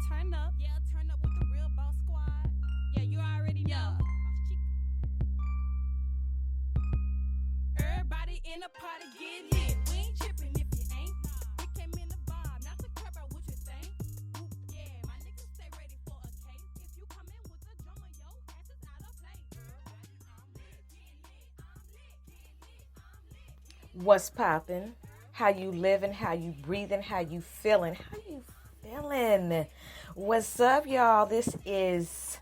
turn up. Yeah, turn up with the real boss squad. Yeah, you already know. Everybody in the party get lit. We ain't tripping if you ain't. We came in the vibe, not to care about what you think. Yeah, my niggas stay ready for a case. If you come in with a drummer, yo, ass is out of place. What's poppin'? How you living? How you breathing? How you feeling? How you feeling? What's up, y'all? This is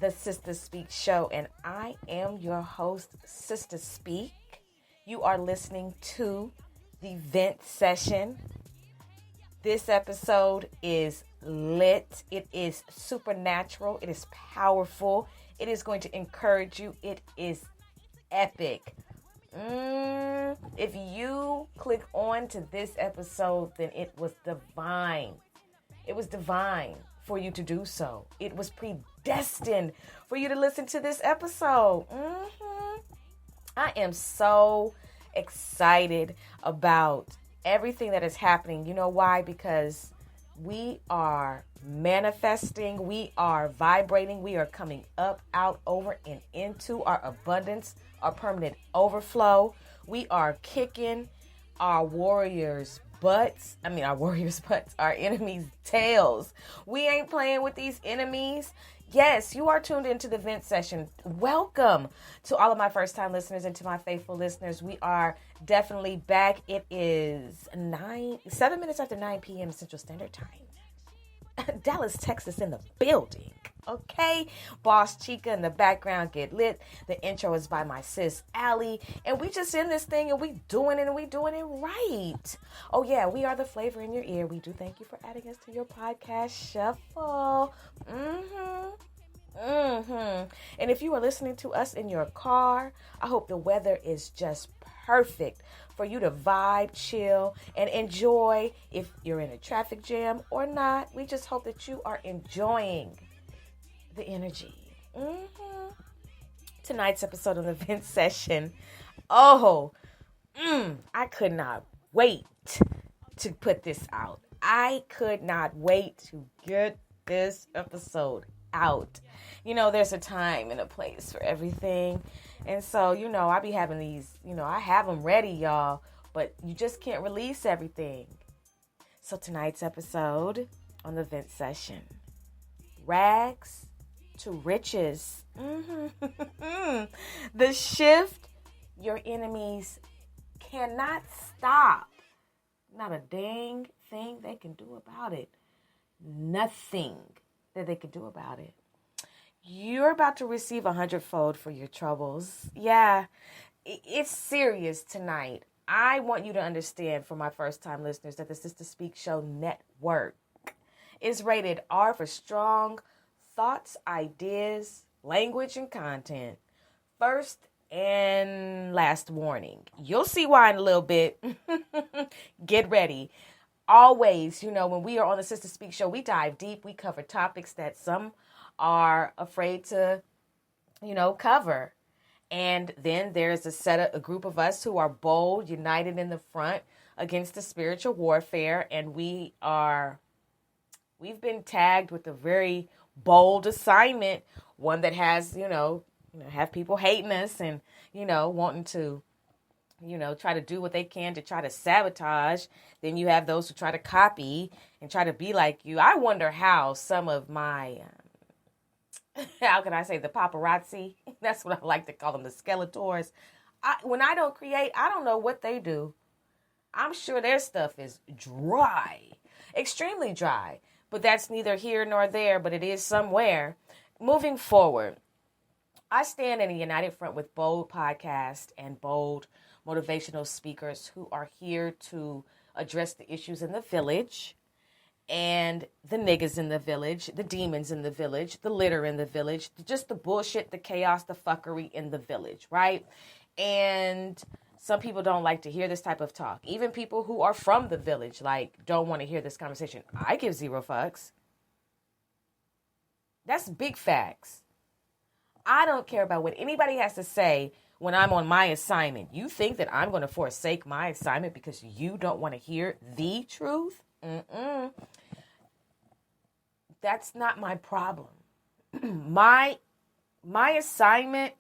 the Sister Speak Show, and I am your host, Sister Speak. You are listening to the vent session. This episode is lit. It is supernatural. It is powerful. It is going to encourage you. It is epic. If you click on to this episode, then it was divine. It was divine for you to do so. It was predestined for you to listen to this episode. I am so excited about everything that is happening. You know why? Because we are manifesting, we are vibrating, we are coming up, out, over, and into our abundance, our permanent overflow. We are kicking our warriors' butts. Our enemies' tails. We ain't playing with these enemies. Yes, you are tuned into the vent session. Welcome to all of my first-time listeners and to my faithful listeners. We are definitely back. It is 7 minutes after 9 p.m. Central Standard Time. Dallas, Texas in the building. Okay, Boss Chica in the background, get lit. The intro is by my sis Allie, and we just in this thing and we doing it right. Oh yeah, we are the flavor in your ear. We do thank you for adding us to your podcast shuffle. And if you are listening to us in your car, I hope the weather is just perfect for you to vibe, chill, and enjoy. If you're in a traffic jam or not, we just hope that you are enjoying the energy. Tonight's episode of the vent session. I could not wait to put this out. I could not wait to get this episode out. You know, there's a time and a place for everything. And so, I be having these, I have them ready, y'all, but you just can't release everything. So tonight's episode on the vent session, rags to riches. The shift your enemies cannot stop. Not a dang thing they can do about it. Nothing that they can do about it. You're about to receive 100-fold for your troubles. Yeah, it's serious tonight. I want you to understand, for my first-time listeners, that the Sister Speak Show Network is rated R for strong thoughts, ideas, language, and content. First and last warning. You'll see why in a little bit. Get ready. Always, when we are on the Sister Speak Show, we dive deep. We cover topics that some are afraid to, cover. And then there's a group of us who are bold, united in the front against the spiritual warfare. And we've been tagged with a very bold assignment, one that has, have people hating us and, wanting to, try to do what they can to try to sabotage. Then you have those who try to copy and try to be like you. I wonder how some of my, how can I say, the paparazzi, that's what I like to call them, the Skeletors. When I don't create, I don't know what they do. I'm sure their stuff is dry, extremely dry. But that's neither here nor there, but it is somewhere. Moving forward, I stand in a united front with bold podcasts and bold motivational speakers who are here to address the issues in the village and the niggas in the village, the demons in the village, the litter in the village, just the bullshit, the chaos, the fuckery in the village, right? And some people don't like to hear this type of talk. Even people who are from the village, don't want to hear this conversation. I give zero fucks. That's big facts. I don't care about what anybody has to say when I'm on my assignment. You think that I'm going to forsake my assignment because you don't want to hear the truth? that's not my problem. my assignment,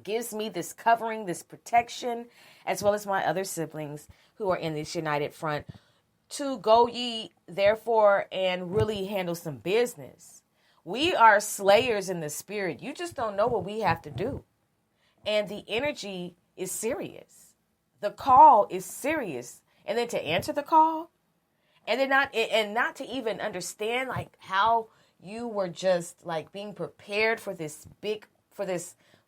gives me this covering, this protection, as well as my other siblings who are in this united front, to go ye therefore and really handle some business. We are slayers in the spirit. You just don't know what we have to do. And the energy is serious. The call is serious. And then to answer the call, and then not to even understand like how you were just like being prepared for this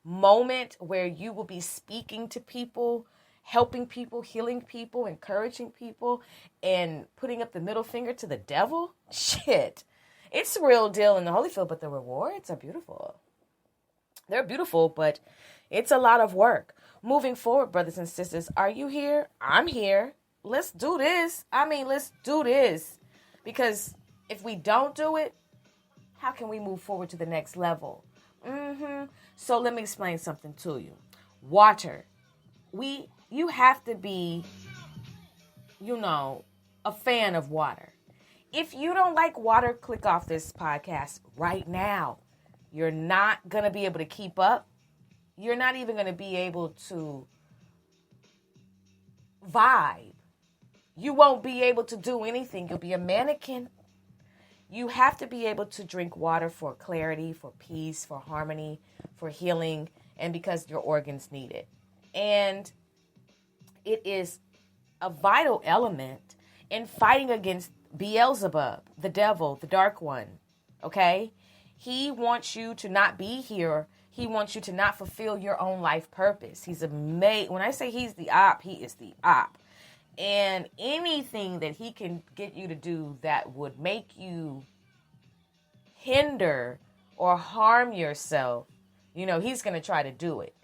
moment where you will be speaking to people, helping people, healing people, encouraging people, and putting up the middle finger to the devil. Shit. It's a real deal in the holy field, but the rewards are beautiful. They're beautiful, but it's a lot of work. Moving forward, brothers and sisters, are you here? I'm here. Let's do this. Let's do this. Because if we don't do it, how can we move forward to the next level? So let me explain something to you. Water. You have to be, a fan of water. If you don't like water, click off this podcast right now. You're not going to be able to keep up. You're not even going to be able to vibe. You won't be able to do anything. You'll be a mannequin. You have to be able to drink water for clarity, for peace, for harmony, for healing, and because your organs need it. And it is a vital element in fighting against Beelzebub, the devil, the dark one. Okay? He wants you to not be here. He wants you to not fulfill your own life purpose. When I say he's the op, he is the op. And anything that he can get you to do that would make you hinder or harm yourself, he's going to try to do it.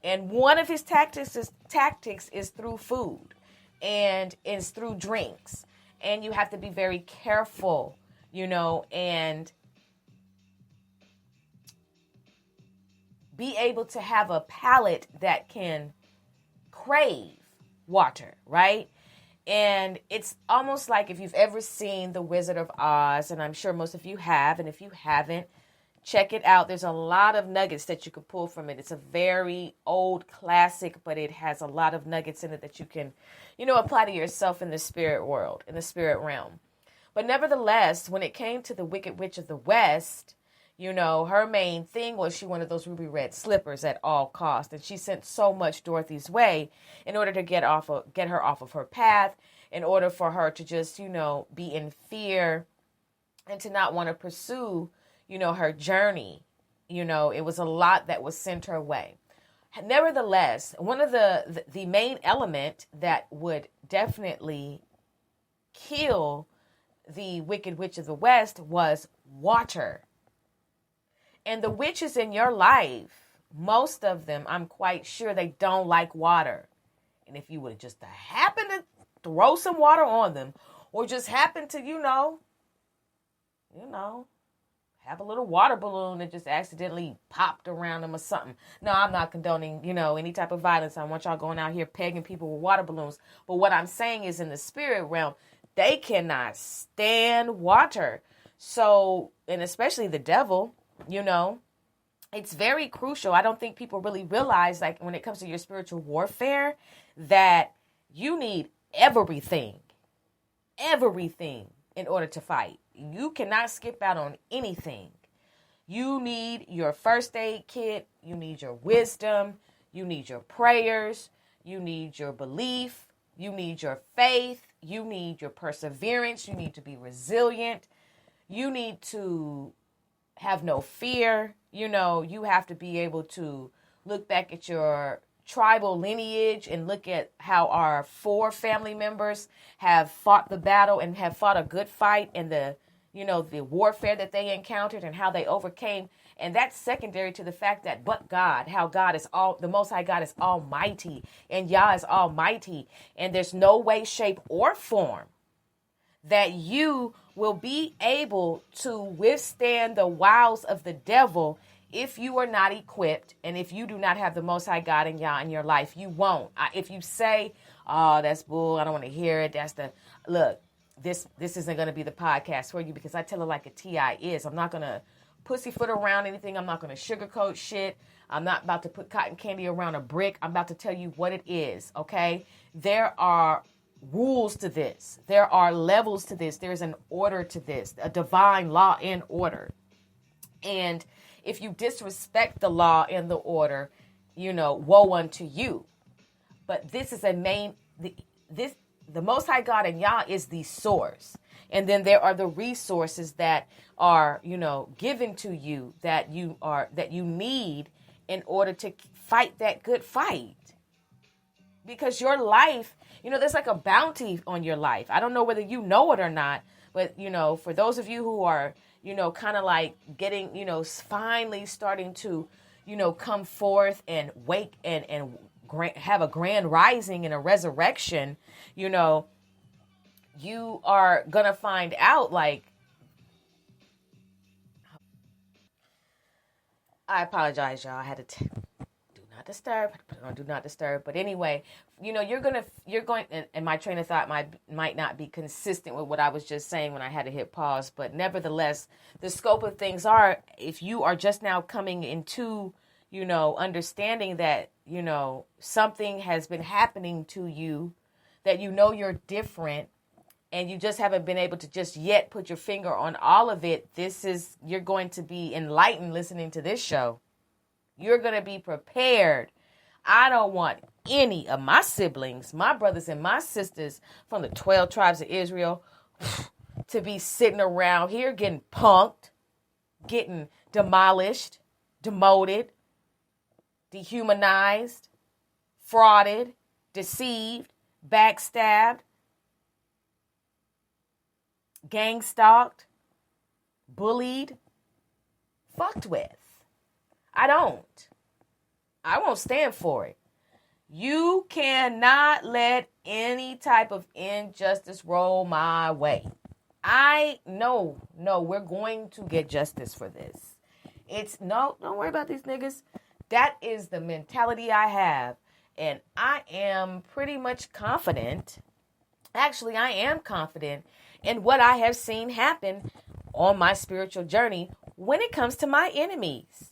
And one of his tactics is through food and is through drinks. And you have to be very careful, and be able to have a palate that can crave water, right? And it's almost like if you've ever seen The Wizard of Oz, and I'm sure most of you have, and if you haven't, check it out. There's a lot of nuggets that you can pull from it. It's a very old classic, but it has a lot of nuggets in it that you can, apply to yourself in the spirit world, in the spirit realm. But nevertheless, when it came to the Wicked Witch of the West, her main thing was she wanted those ruby red slippers at all costs. And she sent so much Dorothy's way in order to get her off of her path, in order for her to just, be in fear and to not want to pursue, her journey. It was a lot that was sent her way. Nevertheless, one of the main element that would definitely kill the Wicked Witch of the West was water. And the witches in your life, most of them, I'm quite sure they don't like water. And if you would just happen to throw some water on them, or just happen to, have a little water balloon that just accidentally popped around them or something. No, I'm not condoning, any type of violence. I want y'all going out here pegging people with water balloons. But what I'm saying is, in the spirit realm, they cannot stand water. So, and especially the devil, it's very crucial. I don't think people really realize, like, when it comes to your spiritual warfare, that you need everything in order to fight. You cannot skip out on anything. You need your first aid kit. You need your wisdom. You need your prayers. You need your belief. You need your faith. You need your perseverance. You need to be resilient. You need to have no fear. You have to be able to look back at your tribal lineage and look at how our 4 family members have fought the battle and have fought a good fight, and the warfare that they encountered and how they overcame. And that's secondary to the fact that, but God, how God is the Most High God is almighty, and Yah is almighty. And there's no way, shape, or form that you will be able to withstand the wiles of the devil if you are not equipped, and if you do not have the Most High God and Yah in your life. You won't. If you say, oh, that's bull, I don't want to hear it, look, this isn't going to be the podcast for you, because I tell it like a TI is. I'm not going to pussyfoot around anything. I'm not going to sugarcoat shit. I'm not about to put cotton candy around a brick. I'm about to tell you what it is, okay? There are rules to this. There are levels to this. There's an order to this, a divine law and order. And if you disrespect the law and the order, woe unto you. But this is the Most High God and Yah is the source. And then there are the resources that are, given to you that you need in order to fight that good fight. Because your life, there's like a bounty on your life. I don't know whether you know it or not, but, for those of you who are, kind of like getting, finally starting to, come forth and wake and have a grand rising and a resurrection, you are going to find out, like, I apologize, y'all. I had to do not disturb. Put it on do not disturb. But anyway, you're going, and my train of thought might not be consistent with what I was just saying when I had to hit pause. But nevertheless, the scope of things are, if you are just now coming into, understanding that, something has been happening to you, that you're different, and you just haven't been able to just yet put your finger on all of it, you're going to be enlightened listening to this show. You're going to be prepared. I don't want any of my siblings, my brothers and my sisters from the 12 tribes of Israel to be sitting around here getting punked, getting demolished, demoted, dehumanized, frauded, deceived, backstabbed, gang stalked, bullied, fucked with. I won't stand for it. You cannot let any type of injustice roll my way. No, we're going to get justice for this. Don't worry about these niggas. That is the mentality I have. And I am pretty much confident. Actually, I am confident in what I have seen happen on my spiritual journey when it comes to my enemies.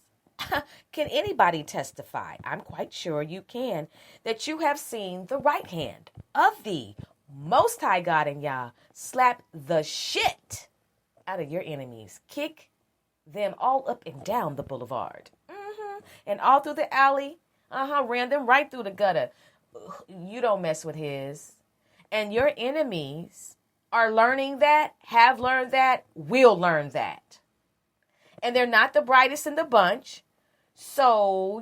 Can anybody testify? I'm quite sure you can, that you have seen the right hand of the Most High God and Yah slap the shit out of your enemies. Kick them all up and down the boulevard. And all through the alley. Ran them right through the gutter. You don't mess with his. And your enemies are learning that, have learned that, will learn that. And they're not the brightest in the bunch. So,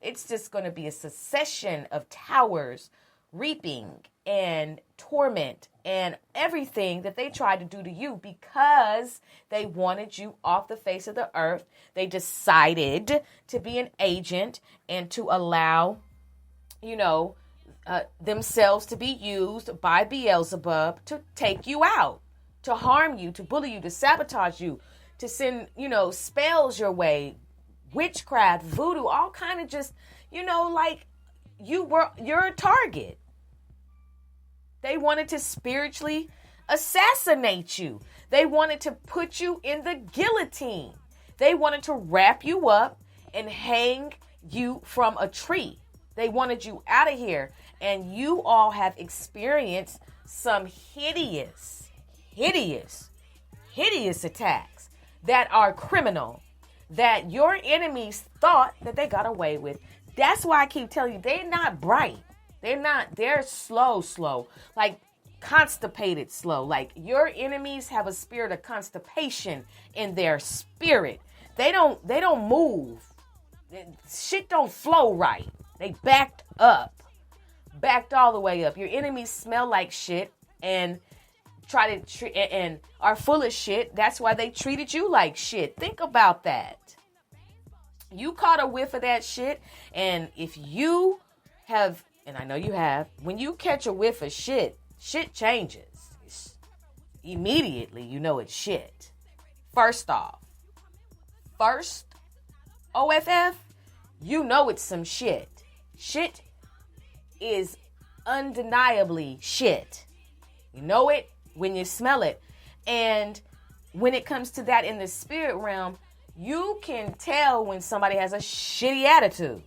it's just going to be a succession of towers, reaping and torment and everything that they tried to do to you because they wanted you off the face of the earth. They decided to be an agent and to allow, themselves to be used by Beelzebub to take you out, to harm you, to bully you, to sabotage you, to send, spells your way, witchcraft, voodoo, all kind of just, like you're a target. They wanted to spiritually assassinate you. They wanted to put you in the guillotine. They wanted to wrap you up and hang you from a tree. They wanted you out of here. And you all have experienced some hideous attacks that are criminal, that your enemies thought that they got away with. That's why I keep telling you, they're not bright. They're slow, like constipated slow. Like your enemies have a spirit of constipation in their spirit. They don't move. Shit don't flow right. They backed all the way up. Your enemies smell like shit and and are full of shit. That's why they treated you like shit. Think about that. You caught a whiff of that shit, and if you have, and I know you have, when you catch a whiff of shit changes. Immediately, it's shit. First OFF, it's some shit. Shit is undeniably shit. You know it, when you smell it. And when it comes to that in the spirit realm, you can tell when somebody has a shitty attitude,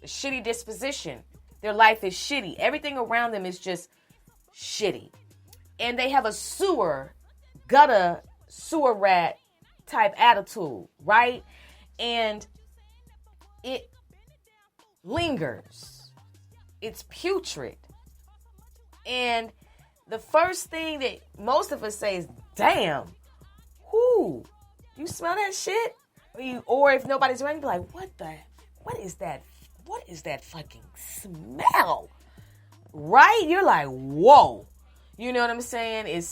a shitty disposition. Their life is shitty. Everything around them is just shitty. And they have a gutter sewer rat type attitude, right? And it lingers. It's putrid. And the first thing that most of us say is, damn, whoo, you smell that shit? Or if nobody's around, you be like, what is that fucking smell? Right? You're like, whoa. You know what I'm saying? Did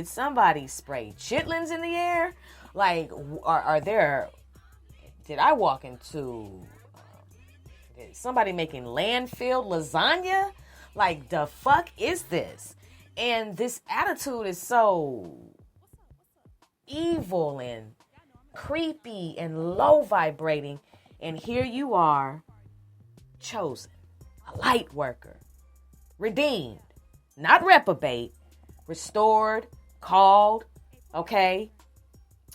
somebody spray chitlins in the air? Like, did I walk into, is somebody making landfill lasagna? Like, the fuck is this? And this attitude is so evil and creepy and low vibrating. And here you are, chosen, a light worker, redeemed, not reprobate, restored, called, okay?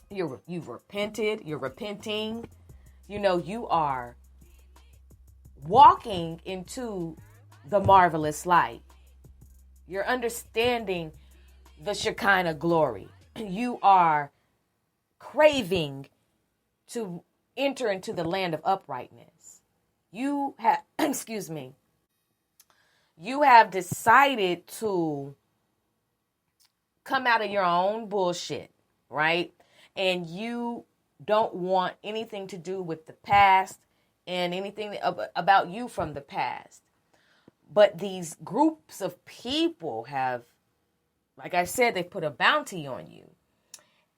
You've repented, you're repenting. You know, you are walking into the marvelous light. You're understanding the Shekinah glory. You are craving to enter into the land of uprightness. You have, you have decided to come out of your own bullshit, right? And you don't want anything to do with the past and anything about you from the past. But these groups of people have, like I said, they put a bounty on you.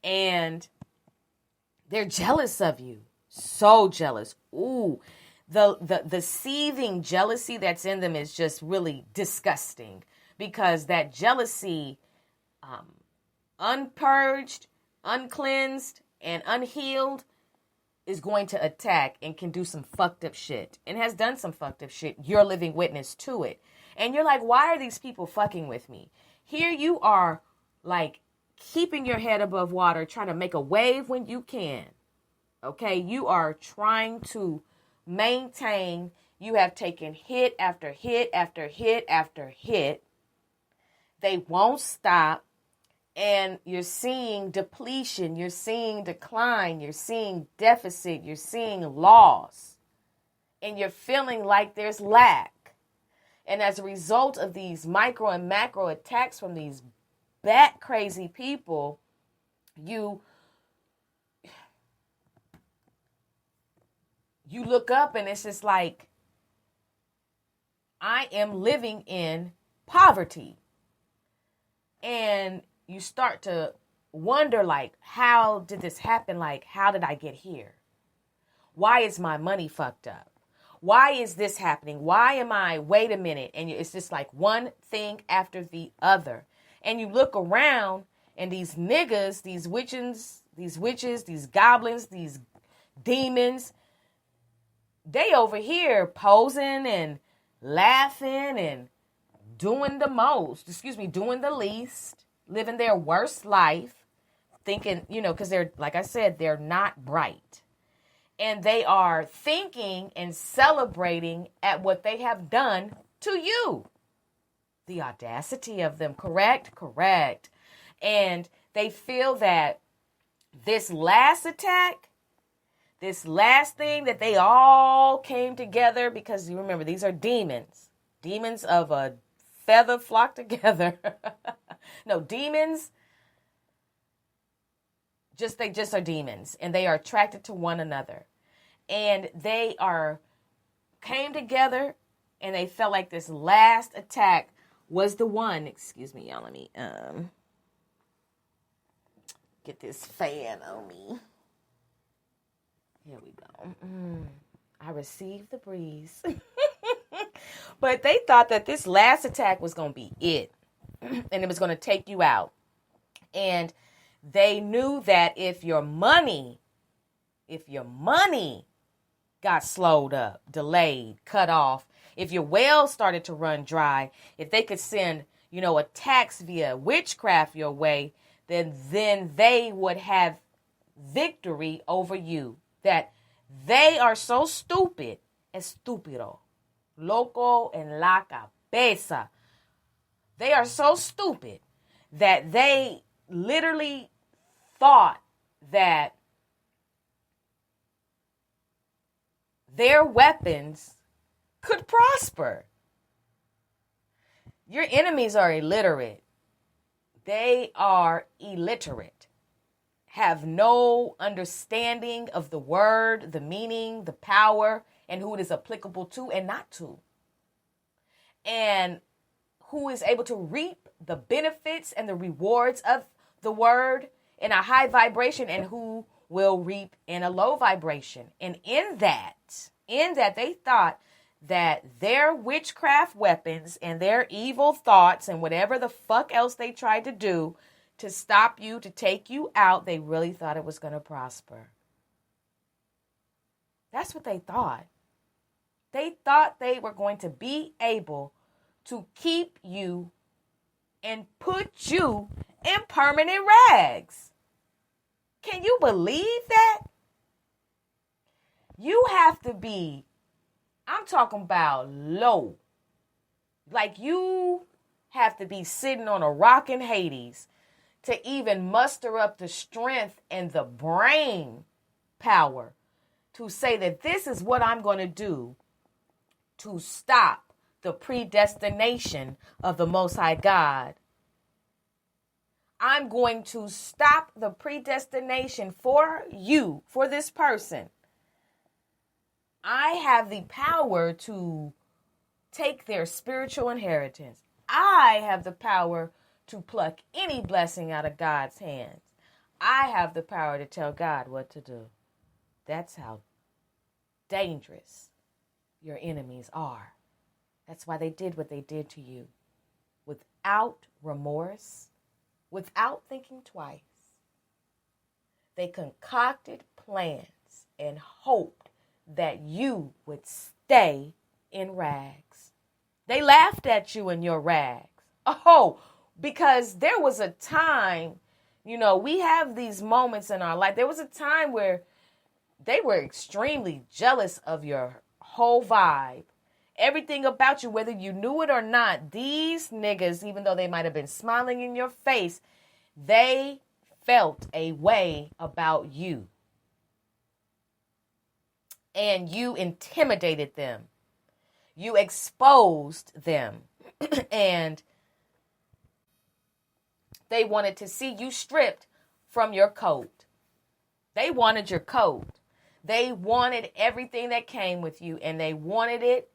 And they're jealous of you. So jealous. Ooh, the seething jealousy that's in them is just really disgusting. Because that jealousy, unpurged, uncleansed, and unhealed, is going to attack and can do some fucked up shit and has done some fucked up shit. You're a living witness to it. And you're like, why are these people fucking with me? Here you are, like, keeping your head above water, trying to make a wave when you can. Okay, you are trying to maintain. You have taken hit after hit after hit after hit. They won't stop. And you're seeing depletion, you're seeing decline, you're seeing deficit, you're seeing loss, and you're feeling like there's lack. And as a result of these micro and macro attacks from these bat crazy people, you look up and it's just like, I am living in poverty. And you start to wonder, like, how did this happen? Like, how did I get here? Why is my money fucked up? Why is this happening? Why am I, wait a minute. And it's just like one thing after the other. And you look around and these niggas, these witches, these goblins, these demons, they over here posing and laughing and doing doing the least, living their worst life, thinking, because they're, like I said, they're not bright. And they are thinking and celebrating at what they have done to you. The audacity of them, correct? Correct. And they feel that this last attack, this last thing that they all came together, because you remember, these are demons. Demons of a feather flock together. No, demons, they just are demons, and they are attracted to one another. And they came together, and they felt like this last attack was the one. Excuse me, y'all. Let me get this fan on me. Here we go. I received the breeze. But they thought that this last attack was going to be it. And it was going to take you out. And they knew that if your money got slowed up, delayed, cut off, if your well started to run dry, if they could send attacks via witchcraft your way, then they would have victory over you. That they are so stupid, estúpido, loco en la cabeza. They are so stupid that they literally thought that their weapons could prosper. Your enemies are illiterate. They are illiterate. Have no understanding of the word, the meaning, the power, and who it is applicable to and not to. And who is able to reap the benefits and the rewards of the word in a high vibration, and who will reap in a low vibration. And in that they thought that their witchcraft weapons and their evil thoughts and whatever the fuck else they tried to do to stop you, to take you out, they really thought it was going to prosper. That's what they thought. They thought they were going to be able to keep you and put you in permanent rags. Can you believe that? You have to be, I'm talking about low. Like you have to be sitting on a rock in Hades to even muster up the strength and the brain power to say that this is what I'm going to do to stop the predestination of the Most High God. I'm going to stop the predestination for you, for this person. I have the power to take their spiritual inheritance. I have the power to pluck any blessing out of God's hands. I have the power to tell God what to do. That's how dangerous your enemies are. That's why they did what they did to you. Without remorse, without thinking twice, they concocted plans and hoped that you would stay in rags. They laughed at you in your rags. Oh, because there was a time, we have these moments in our life. There was a time where they were extremely jealous of your whole vibe. Everything about you, whether you knew it or not, these niggas, even though they might have been smiling in your face, they felt a way about you. And you intimidated them. You exposed them. And they wanted to see you stripped from your coat. They wanted your coat. They wanted everything that came with you, and they wanted it,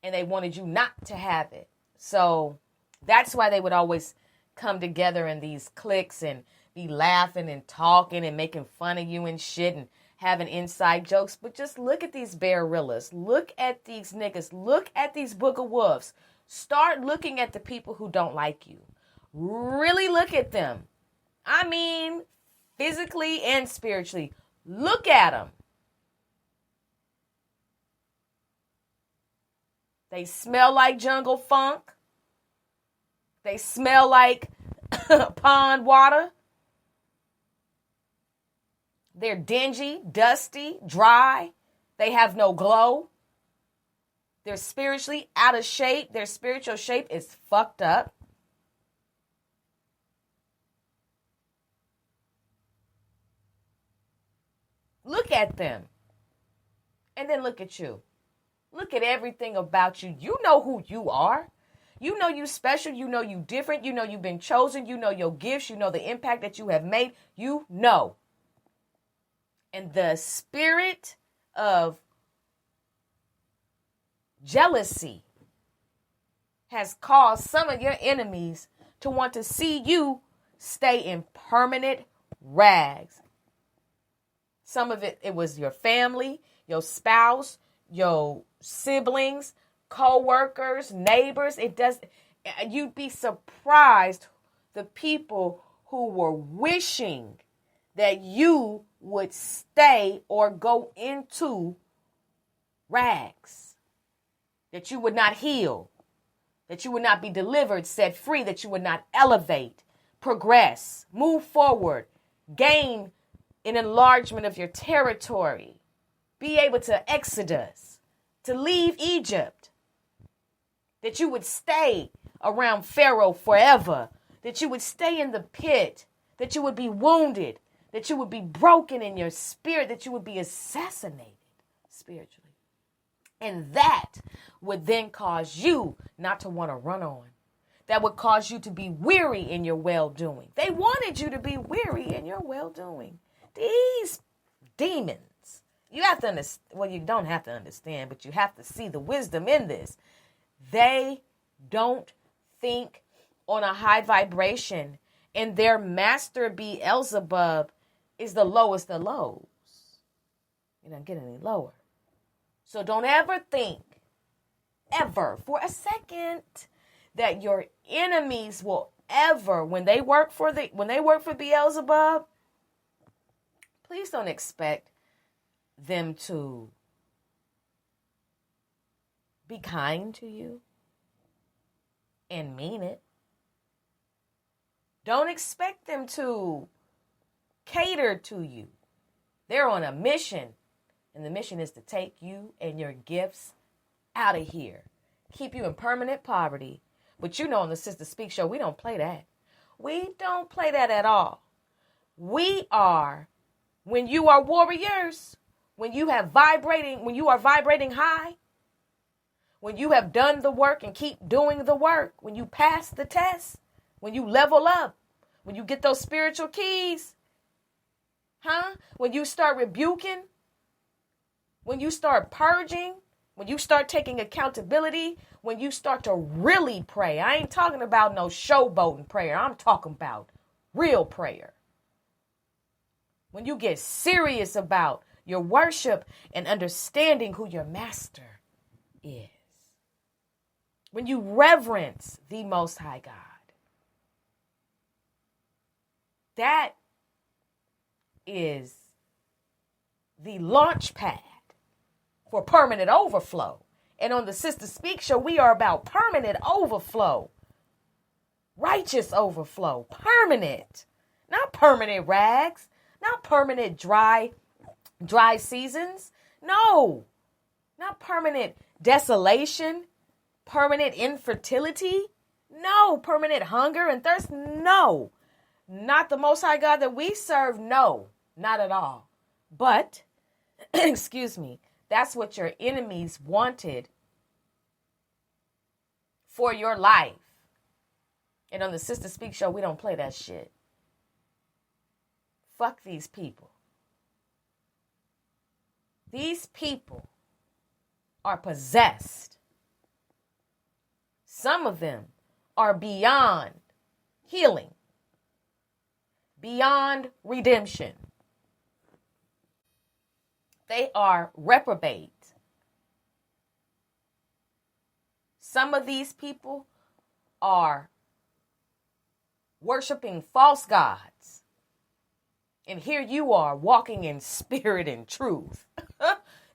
and they wanted you not to have it. So that's why they would always come together in these cliques and be laughing and talking and making fun of you and shit and having inside jokes. But just look at these Bearillas. Look at these niggas. Look at these Booger Wolves. Start looking at the people who don't like you. Really look at them. I mean, physically and spiritually. Look at them. They smell like jungle funk. They smell like pond water. They're dingy, dusty, dry. They have no glow. They're spiritually out of shape. Their spiritual shape is fucked up. Look at them. And then look at you. Look at everything about you. You know who you are. You know you special. You know you different. You know you've been chosen. You know your gifts. You know the impact that you have made. You know. And the spirit of jealousy has caused some of your enemies to want to see you stay in permanent rags. Some of it was your family, your spouse, your siblings, co-workers, neighbors. You'd be surprised the people who were wishing that you would stay or go into rags, that you would not heal. that you would not be delivered, set free, that you would not elevate, progress, move forward, gain an enlargement of your territory, be able to exodus, to leave Egypt, that you would stay around Pharaoh forever, that you would stay in the pit, that you would be wounded, that you would be broken in your spirit, that you would be assassinated spiritually. And that would then cause you not to want to run on. That would cause you to be weary in your well-doing. They wanted you to be weary in your well-doing. These demons, you have to understand, well, you don't have to understand, but you have to see the wisdom in this. They don't think on a high vibration, and their master Beelzebub is the lowest of lows. You don't get any lower. So don't ever think, ever for a second, that your enemies will ever, when they work for Beelzebub, please don't expect them to be kind to you and mean it. Don't expect them to cater to you. They're on a mission, and the mission is to take you and your gifts out of here, keep you in permanent poverty. But you know, on the Sister Speak Show, we don't play that. We don't play that at all. We are, when you are warriors, when you are vibrating high, when you have done the work and keep doing the work, when you pass the test, when you level up, when you get those spiritual keys, when you start rebuking, when you start purging, when you start taking accountability, when you start to really pray. I ain't talking about no showboating prayer. I'm talking about real prayer. When you get serious about your worship and understanding who your master is. When you reverence the Most High God. That is the launch pad for permanent overflow. And on the Sister Speak Show, we are about permanent overflow. Righteous overflow. Permanent. Not permanent rags. Not permanent dry seasons. No. Not permanent desolation. Permanent infertility. No. Permanent hunger and thirst. No. Not the Most High God that we serve. No. Not at all. But, excuse me, that's what your enemies wanted for your life. And on the Sister Speak Show, we don't play that shit. Fuck these people. These people are possessed. Some of them are beyond healing, beyond redemption. They are reprobate. Some of these people are worshiping false gods. And here you are walking in spirit and truth.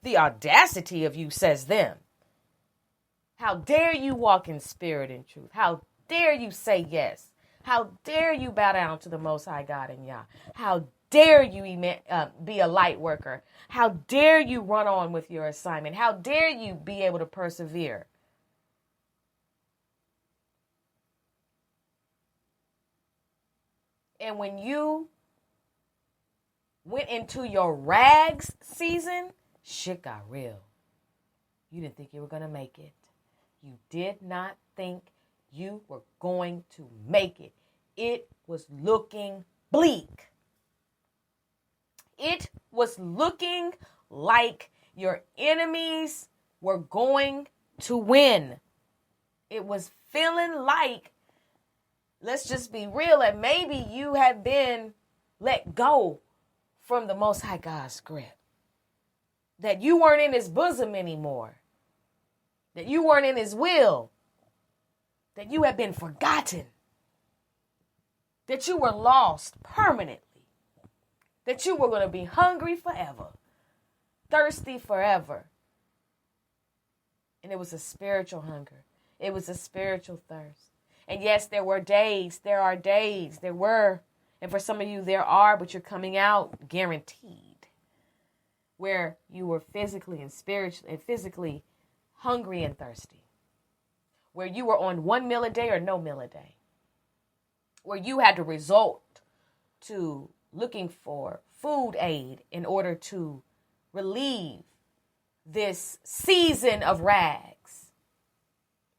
The audacity of you, says them. How dare you walk in spirit and truth? How dare you say yes? How dare you bow down to the Most High God and Yah? How dare you be a light worker? How dare you run on with your assignment? How dare you be able to persevere? And when you went into your RAGS season, shit got real. You didn't think you were going to make it. You did not think you were going to make it. It was looking bleak. It was looking like your enemies were going to win. It was feeling like, let's just be real, and maybe you have been let go from the Most High God's grip. That you weren't in his bosom anymore. That you weren't in his will. That you have been forgotten. That you were lost permanently. That you were going to be hungry forever. Thirsty forever. And it was a spiritual hunger. It was a spiritual thirst. And yes, there are days, and for some of you there are, but you're coming out guaranteed, where you were physically and spiritually and physically hungry and thirsty, where you were on one meal a day or no meal a day, where you had to resort to looking for food aid in order to relieve this season of rags.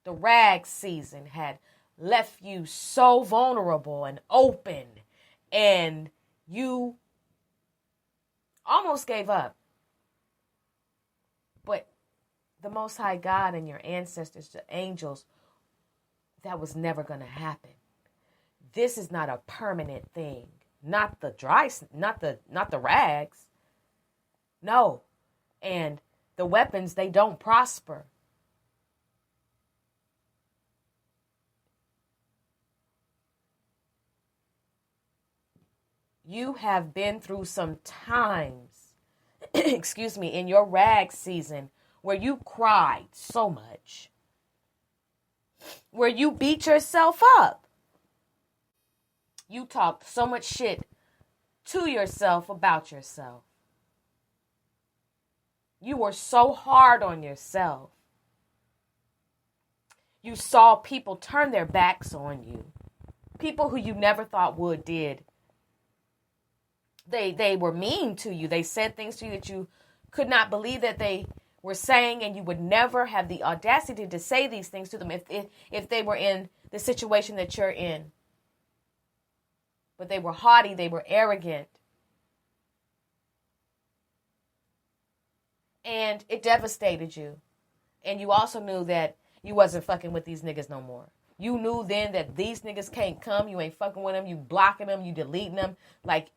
The rags season had left you so vulnerable and open, and you almost gave up. But the Most High God and your ancestors, the angels, that was never going to happen. This is not a permanent thing. Not the rags. No. And the weapons, they don't prosper. You have been through some times, excuse me, in your rag season where you cried so much, where you beat yourself up. You talked so much shit to yourself about yourself. You were so hard on yourself. You saw people turn their backs on you. People who you never thought would did. They were mean to you. They said things to you that you could not believe that they were saying, and you would never have the audacity to say these things to them if they were in the situation that you're in. But they were haughty, they were arrogant. And it devastated you. And you also knew that you wasn't fucking with these niggas no more. You knew then that these niggas can't come. You ain't fucking with them. You blocking them. You deleting them. Like,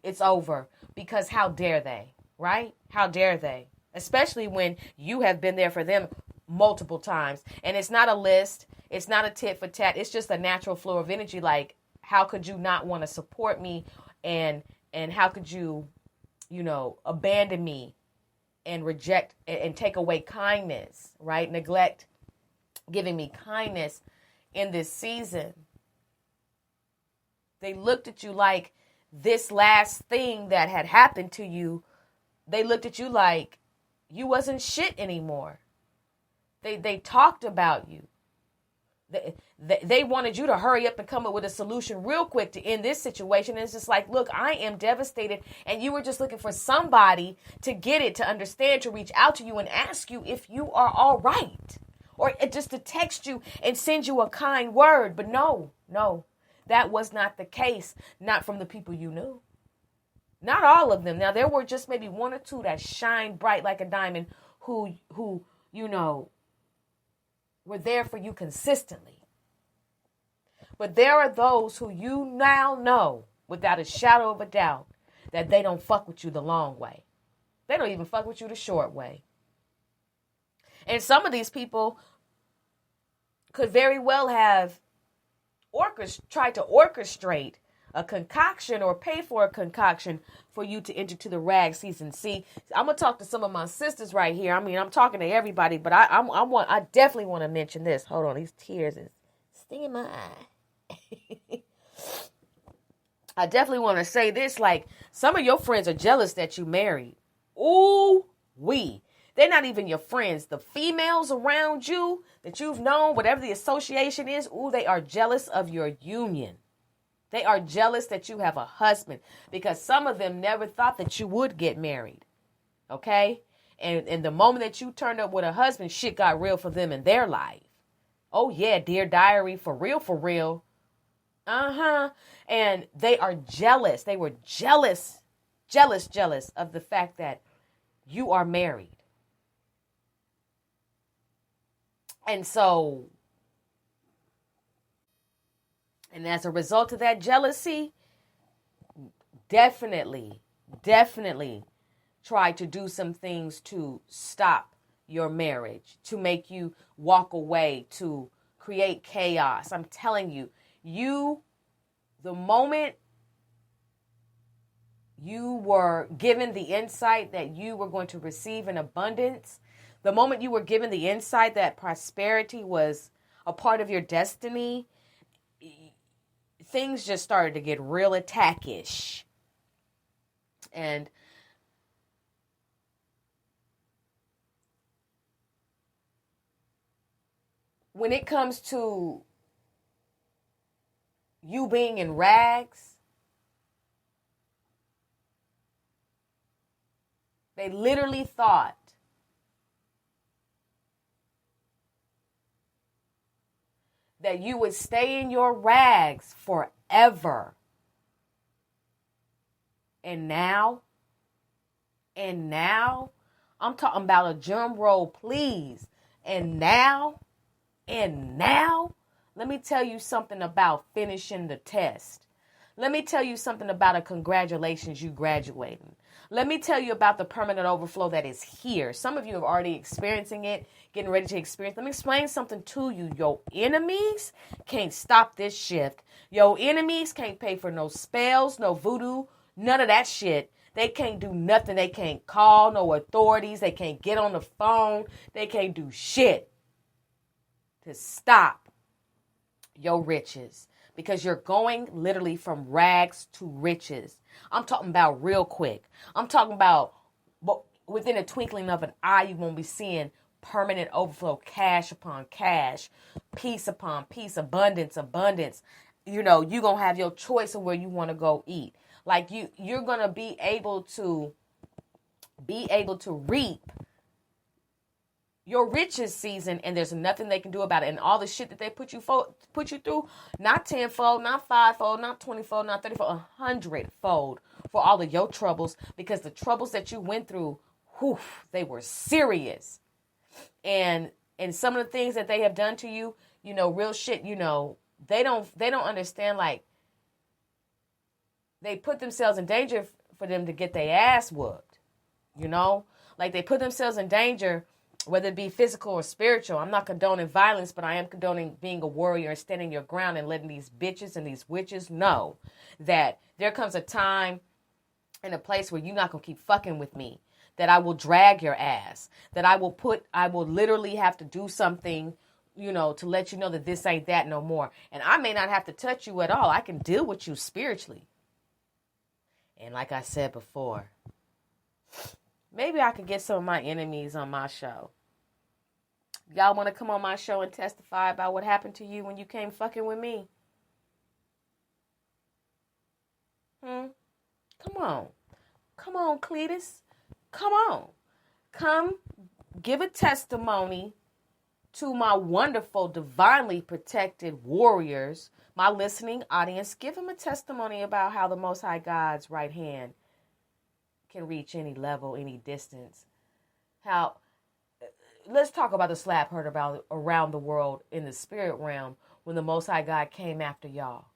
it's over. Because how dare they, right? How dare they? Especially when you have been there for them multiple times. And it's not a list. It's not a tit for tat. It's just a natural flow of energy. Like, how could you not want to support me? And how could you, abandon me and reject and take away kindness, right? Neglect giving me kindness in this season. They looked at you like this last thing that had happened to you. They looked at you like you wasn't shit anymore. They talked about you. They wanted you to hurry up and come up with a solution real quick to end this situation. And it's just like, look, I am devastated. And you were just looking for somebody to get it, to understand, to reach out to you and ask you if you are all right. Or just to text you and send you a kind word. But no, that was not the case. Not from the people you knew. Not all of them. Now, there were just maybe one or two that shined bright like a diamond who were there for you consistently. But there are those who you now know without a shadow of a doubt that they don't fuck with you the long way. They don't even fuck with you the short way. And some of these people could very well have tried to orchestrate a concoction or pay for a concoction for you to enter to the rag season. See, I'm going to talk to some of my sisters right here. I mean, I'm talking to everybody, but I definitely want to mention this. Hold on, these tears is stinging my eye. I definitely want to say this, like, some of your friends are jealous that you married. Ooh, wee. They're not even your friends. The females around you that you've known, whatever the association is, ooh, they are jealous of your union. They are jealous that you have a husband because some of them never thought that you would get married. Okay? And the moment that you turned up with a husband, shit got real for them in their life. Oh, yeah, dear diary, for real, for real. Uh-huh. And they are jealous. They were jealous of the fact that you are married. And so, and as a result of that jealousy, definitely try to do some things to stop your marriage, to make you walk away, to create chaos. I'm telling you, the moment you were given the insight that you were going to receive in abundance, the moment you were given the insight that prosperity was a part of your destiny, things just started to get real attackish. And when it comes to you being in RAGS, they literally thought that you would stay in your rags forever. And now, I'm talking about a drum roll, please. And now, let me tell you something about finishing the test. Let me tell you something about a congratulations, you graduating. Let me tell you about the permanent overflow that is here. Some of you have already experiencing it, getting ready to experience. Let me explain something to you. Your enemies can't stop this shift. Your enemies can't pay for no spells, no voodoo, none of that shit. They can't do nothing. They can't call no authorities. They can't get on the phone. They can't do shit to stop your riches. Because you're going literally from rags to riches. I'm talking about real quick. I'm talking about within a twinkling of an eye, you won't be seeing permanent overflow, cash upon cash, peace upon peace, abundance. You know, you're going to have your choice of where you want to go eat. Like you're going to be able to reap your riches season, and there's nothing they can do about it. And all the shit that they put you through, not tenfold, not fivefold, not 20-fold, not 30-fold, 100-fold for all of your troubles, because the troubles that you went through, they were serious. And some of the things that they have done to you, you know, real shit, you know, they don't understand. Like, they put themselves in danger for them to get their ass whooped, you know, like they put themselves in danger, whether it be physical or spiritual. I'm not condoning violence, but I am condoning being a warrior and standing your ground and letting these bitches and these witches know that there comes a time and a place where you're not going to keep fucking with me, that I will drag your ass, that I will literally have to do something, you know, to let you know that this ain't that no more. And I may not have to touch you at all. I can deal with you spiritually. And like I said before, maybe I could get some of my enemies on my show. Y'all want to come on my show and testify about what happened to you when you came fucking with me? Come on, Cletus. Come on. Come give a testimony to my wonderful, divinely protected warriors, my listening audience. Give them a testimony about how the Most High God's right hand can reach any level, any distance. How, let's talk about the slap heard about around the world in the spirit realm when the Most High God came after y'all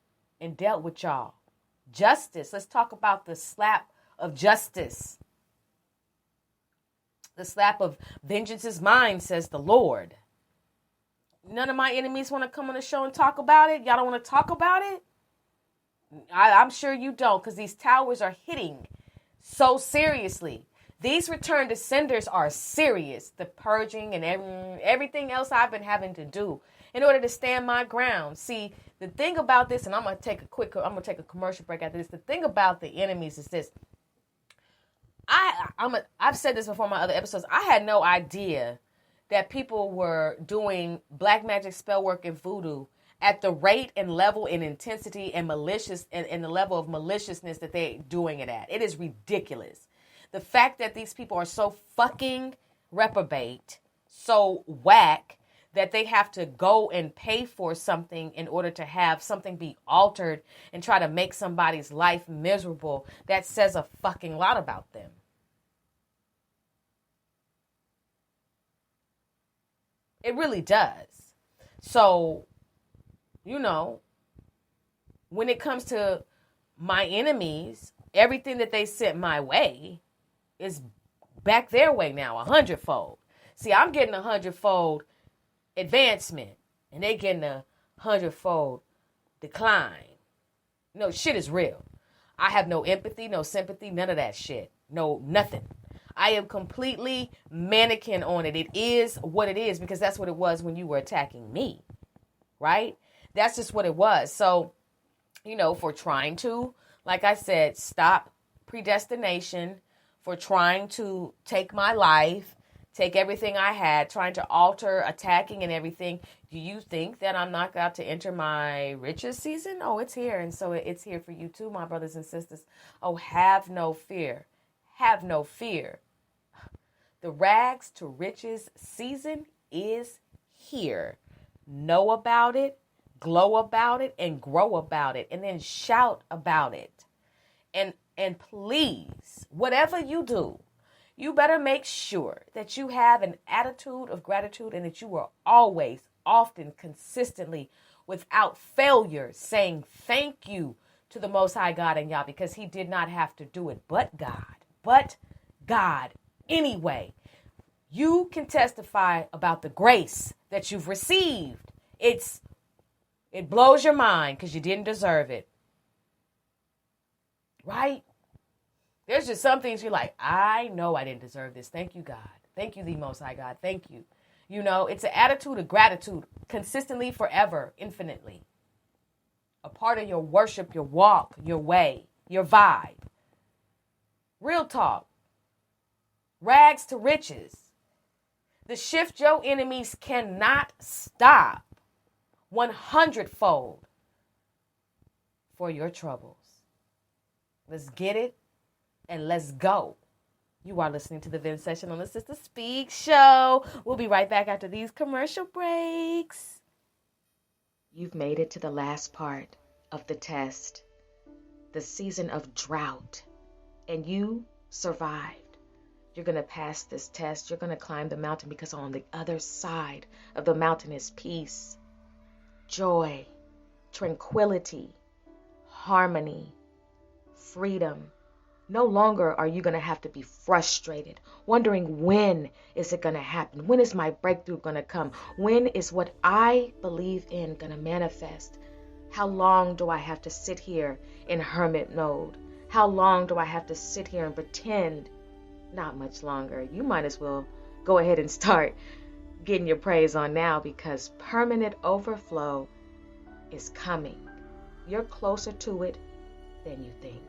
and dealt with y'all. Justice. Let's talk about the slap of justice. The slap of vengeance is mine, says the Lord. None of my enemies want to come on the show and talk about it. Y'all don't want to talk about it? I'm sure you don't, because these towers are hitting so seriously. These return to senders are serious. The purging and everything else I've been having to do in order to stand my ground. See, the thing about this, and I'm going to take a commercial break after this. The thing about the enemies is this. I've said this before in my other episodes. I had no idea that people were doing black magic, spell work, and voodoo at the rate and level and intensity and malicious and the level of maliciousness that they're doing it at. It is ridiculous. The fact that these people are so fucking reprobate, so whack, that they have to go and pay for something in order to have something be altered and try to make somebody's life miserable, that says a fucking lot about them. It really does. So, you know, when it comes to my enemies, everything that they sent my way is back their way now, 100-fold. See, I'm getting 100-fold advancement, and they getting 100-fold decline. No, shit is real. I have no empathy, no sympathy, none of that shit. No, nothing. I am completely mannequin on it. It is what it is, because that's what it was when you were attacking me. right? That's just what it was. So, for trying to, like I said, stop predestination, for trying to take my life, take everything I had, trying to alter, attacking and everything. Do you think that I'm not about to enter my richest season? Oh, it's here. And so it's here for you too, my brothers and sisters. Oh, have no fear. Have no fear. The rags to riches season is here. Know about it, glow about it, and grow about it. And then shout about it. And please, whatever you do, you better make sure that you have an attitude of gratitude and that you are always, often, consistently, without failure, saying thank you to the Most High God and Yah, because he did not have to do it, but God. Anyway, you can testify about the grace that you've received. It blows your mind because you didn't deserve it. Right? There's just some things you're like, I know I didn't deserve this. Thank you, God. Thank you, the Most High God. Thank you. It's an attitude of gratitude, consistently, forever, infinitely. A part of your worship, your walk, your way, your vibe. Real talk. Rags to riches. The shift your enemies cannot stop 100-fold for your troubles. Let's get it and let's go. You are listening to the Vin Session on the Sister Speak Show. We'll be right back after these commercial breaks. You've made it to the last part of the test, the season of drought, and you survived. You're going to pass this test. You're going to climb the mountain, because on the other side of the mountain is peace, joy, tranquility, harmony, freedom. No longer are you going to have to be frustrated, wondering when is it going to happen? When is my breakthrough going to come? When is what I believe in going to manifest? How long do I have to sit here in hermit mode? How long do I have to sit here and pretend? Not much longer. You might as well go ahead and start getting your praise on now, because permanent overflow is coming. You're closer to it than you think.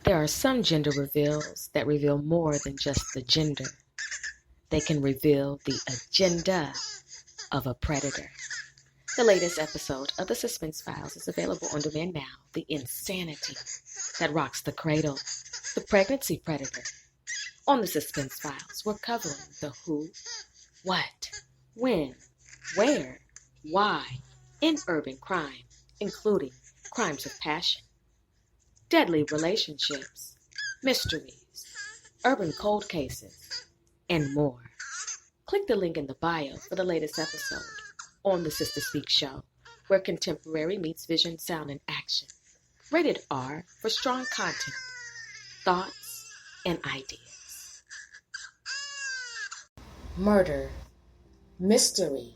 There are some gender reveals that reveal more than just the gender. They can reveal the agenda of a predator. The latest episode of The Suspense Files is available on demand now. The insanity that rocks the cradle. The pregnancy predator. On The Suspense Files, we're covering the who, what, when, where, why in urban crime, including crimes of passion, deadly relationships, mysteries, urban cold cases, and more. Click the link in the bio for the latest episode on the Sister Speak Show, where contemporary meets vision, sound, and action. Rated R for strong content, thoughts, and ideas. Murder, mystery,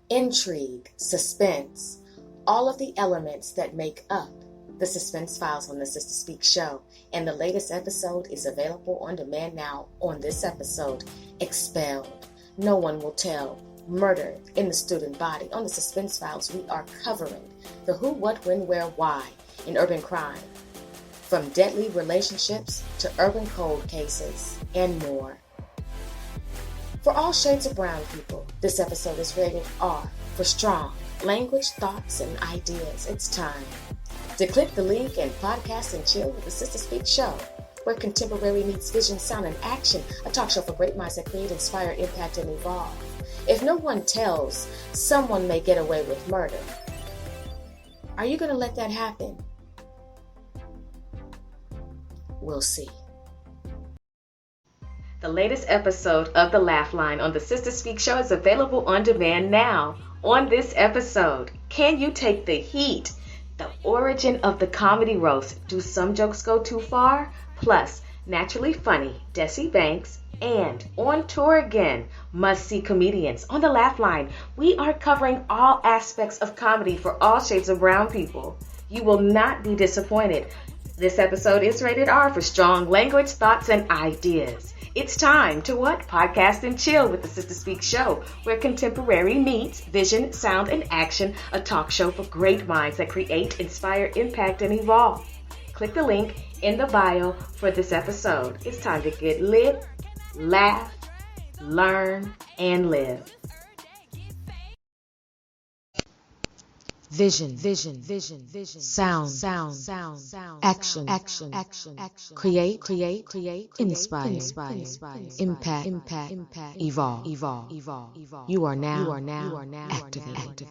intrigue, suspense, all of the elements that make up the Suspense Files on the Sister Speak Show. And the latest episode is available on demand now. On this episode, Expelled, No One Will Tell, Murder in the Student Body. On the Suspense Files, we are covering the who, what, when, where, why in urban crime, from deadly relationships to urban cold cases, and more. For all shades of brown people, this episode is rated R for strong language, thoughts, and ideas. It's time to click the link and podcast and chill with the Sister Speak Show, where contemporary meets vision, sound, and action, a talk show for great minds that create, inspire, impact, and evolve. If no one tells, someone may get away with murder. Are you going to let that happen? We'll see. The latest episode of The Laugh Line on the Sister Speak Show is available on demand now. On this episode, can you take the heat? The origin of the comedy roast. Do some jokes go too far? Plus, naturally funny Desi Banks, and on tour again, must-see comedians. On the Laugh Line, we are covering all aspects of comedy for all shades of brown people. You will not be disappointed. This episode is rated R for strong language, thoughts, and ideas. It's time to what? Podcast and chill with the Sister Speak Show, where contemporary meets vision, sound, and action, a talk show for great minds that create, inspire, impact, and evolve. Click the link in the bio for this episode. It's time to get lit, laugh, learn, and live. Vision, sound, action, create, inspire, impact, evolve. You are now activated.